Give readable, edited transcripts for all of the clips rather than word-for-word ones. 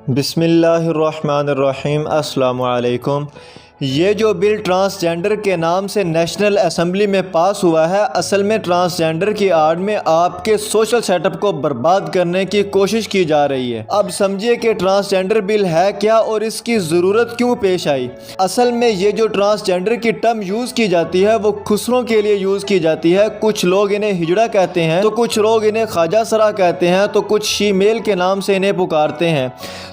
بسم اللہ الرحمن الرحیم۔ السلام علیکم۔ یہ جو بل ٹرانسجنڈر کے نام سے نیشنل اسمبلی میں پاس ہوا ہے، اصل میں ٹرانسجنڈر کی آڑ میں آپ کے سوشل سیٹ اپ کو برباد کرنے کی کوشش کی جا رہی ہے۔ اب سمجھیے کہ ٹرانسجنڈر بل ہے کیا اور اس کی ضرورت کیوں پیش آئی۔ اصل میں یہ جو ٹرانسجنڈر کی ٹرم یوز کی جاتی ہے وہ خسروں کے لیے یوز کی جاتی ہے۔ کچھ لوگ انہیں ہجڑا کہتے ہیں تو کچھ لوگ انہیں خواجہ سرا کہتے ہیں تو کچھ شی میل کے نام سے انہیں پکارتے ہیں۔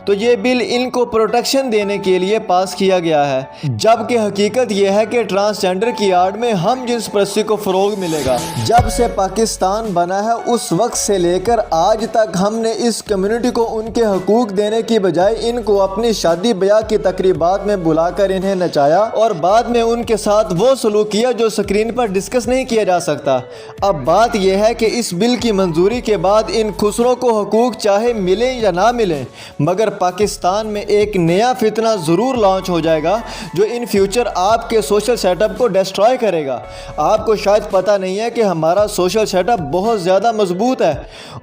تو یہ بل ان کو پروٹیکشن دینے کے لیے پاس کیا گیا ہے، جبکہ حقیقت یہ ہے کہ ٹرانسجنڈر کی آڑ میں ہم جنس پرستی کو فروغ ملے گا۔ جب سے پاکستان بنا ہے اس وقت سے لے کر آج تک ہم نے اس کمیونٹی کو ان کے حقوق دینے کی بجائے ان کو اپنی شادی بیاہ کی تقریبات میں بلا کر انہیں نچایا اور بعد میں ان کے ساتھ وہ سلوک کیا جو سکرین پر ڈسکس نہیں کیا جا سکتا۔ اب بات یہ ہے کہ اس بل کی منظوری کے بعد ان خسروں کو حقوق چاہے ملیں یا نہ ملیں، مگر پاکستان میں ایک نیا فتنہ ضرور لانچ ہو جائے گا جو ان فیوچر آپ کے سوشل سیٹ اپ کو ڈسٹرائے کرے گا۔ آپ کو شاید پتہ نہیں ہے کہ ہمارا سوشل سیٹ اپ بہت زیادہ مضبوط ہے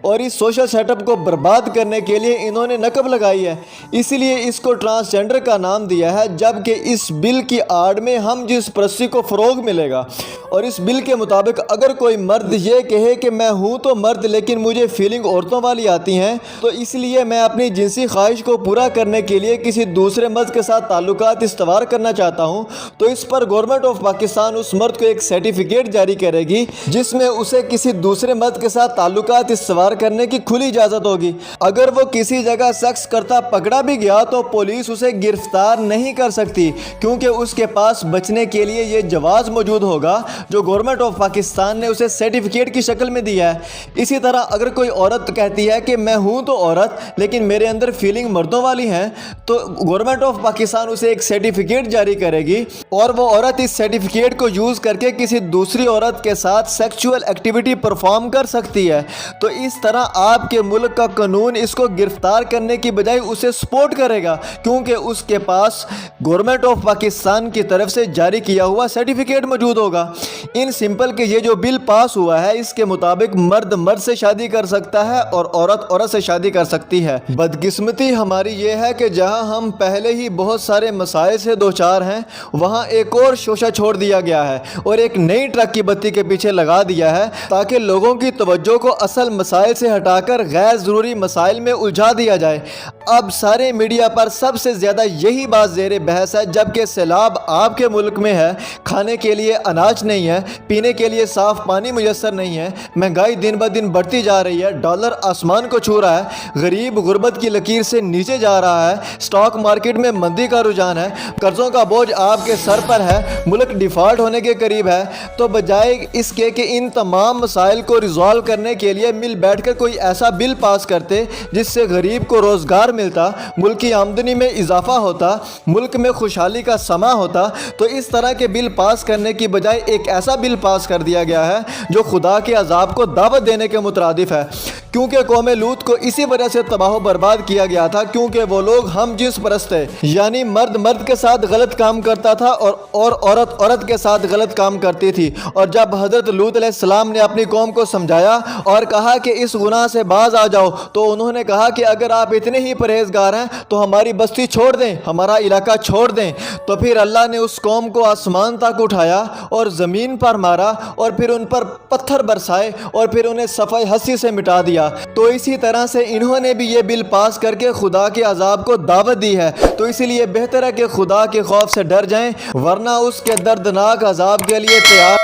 اور اس سوشل سیٹ اپ کو برباد کرنے کے لیے انہوں نے نقب لگائی ہے، اسی لیے اس کو ٹرانسجنڈر کا نام دیا ہے، جبکہ اس بل کی آڑ میں ہم جنس پرستی کو فروغ ملے گا۔ اور اس بل کے مطابق اگر کوئی مرد یہ کہے کہ میں ہوں تو مرد لیکن مجھے فیلنگ عورتوں والی آتی ہیں، تو اس لیے میں اپنی جنسی خواہش کو پورا کرنے کے لیے کسی دوسرے مرد کے ساتھ تعلقات استوار کرنا چاہتا ہوں، تو اس پر گورنمنٹ آف پاکستان اس مرد کو ایک سرٹیفکیٹ جاری کرے گی جس میں اسے کسی دوسرے مرد کے ساتھ تعلقات استوار کرنے کی کھلی اجازت ہوگی۔ اگر وہ کسی جگہ سیکس کرتا پکڑا بھی گیا تو پولیس اسے گرفتار نہیں کر سکتی، کیونکہ اس کے پاس بچنے کے لیے یہ جواز موجود ہوگا جو گورنمنٹ آف پاکستان نے اسے سرٹیفکیٹ کی شکل میں دیا ہے۔ اسی طرح اگر کوئی عورت کہتی ہے کہ میں ہوں تو عورت لیکن میرے اندر فیلنگ مردوں والی ہیں، تو گورنمنٹ آف پاکستان اسے ایک سرٹیفکیٹ جاری کرے گی اور وہ عورت اس سرٹیفکیٹ کو یوز کر کے کسی دوسری عورت کے ساتھ سیکچول ایکٹیویٹی پرفارم کر سکتی ہے۔ تو اس طرح آپ کے ملک کا قانون اس کو گرفتار کرنے کی بجائے اسے سپورٹ کرے گا، کیونکہ اس کے پاس گورنمنٹ آف پاکستان کی طرف سے جاری کیا ہوا سرٹیفکیٹ موجود ہوگا۔ ان سمپل کہ یہ جو بل پاس ہوا ہے اس کے مطابق مرد مرد سے شادی کر سکتا ہے اور عورت عورت سے شادی کر سکتی ہے۔ بدقسمتی ہماری یہ ہے کہ جہاں ہم پہلے ہی بہت سارے مسائل سے دوچار ہیں، وہاں ایک اور شوشہ چھوڑ دیا گیا ہے اور ایک نئی ٹرک کی بتی کے پیچھے لگا دیا ہے تاکہ لوگوں کی توجہ کو اصل مسائل سے ہٹا کر غیر ضروری مسائل میں الجھا دیا جائے۔ اب سارے میڈیا پر سب سے زیادہ یہی بات زیر بحث ہے، جبکہ سیلاب آپ کے ملک میں ہے، کھانے کے لیے اناج نہیں ہے، پینے کے لیے صاف پانی میسر نہیں ہے، مہنگائی دن بہ دن بڑھتی جا رہی ہے، ڈالر آسمان کو چھو رہا ہے، غریب غربت کی لکیر سے نیچے جا رہا ہے، سٹاک مارکیٹ میں مندی کا رجحان ہے، قرضوں کا بوجھ آپ کے سر پر ہے، ملک ڈیفالٹ ہونے کے قریب ہے۔ تو بجائے اس کے کہ ان تمام مسائل کو ریزالو کرنے کے لیے مل بیٹھ کر کوئی ایسا بل پاس کرتے جس سے غریب کو روزگار ملتا، ملک کی آمدنی میں اضافہ ہوتا، ملک میں خوشحالی کا سما ہوتا، تو اس طرح کے بل پاس کرنے کی بجائے ایک ایسا بل پاس کر دیا گیا ہے جو خدا کے عذاب کو دعوت دینے کے مترادف ہے، کیونکہ قوم لوط کو اسی وجہ سے تباہ و برباد کیا گیا تھا کیونکہ وہ لوگ ہم جنس پرست تھے، یعنی مرد مرد کے ساتھ غلط کام کرتا تھا اور عورت عورت کے ساتھ غلط کام کرتی تھی۔ اور جب حضرت لوط علیہ السلام نے اپنی قوم کو سمجھایا اور کہا کہ اس گناہ سے باز آ جاؤ، تو انہوں نے کہا کہ اگر آپ اتنے ہی پرہیزگار ہیں تو ہماری بستی چھوڑ دیں، ہمارا علاقہ چھوڑ دیں۔ تو پھر اللہ نے اس قوم کو آسمان تک اٹھایا اور زمین پر مارا اور پھر ان پر پتھر برسائے اور پھر انہیں صفحہ ہستی سے مٹا دیا۔ تو اسی طرح سے انہوں نے بھی یہ بل پاس کر کے خدا کے عذاب کو دعوت دی ہے۔ تو اسی لیے بہتر ہے کہ خدا کے خوف سے ڈر جائیں، ورنہ اس کے دردناک عذاب کے لیے تیار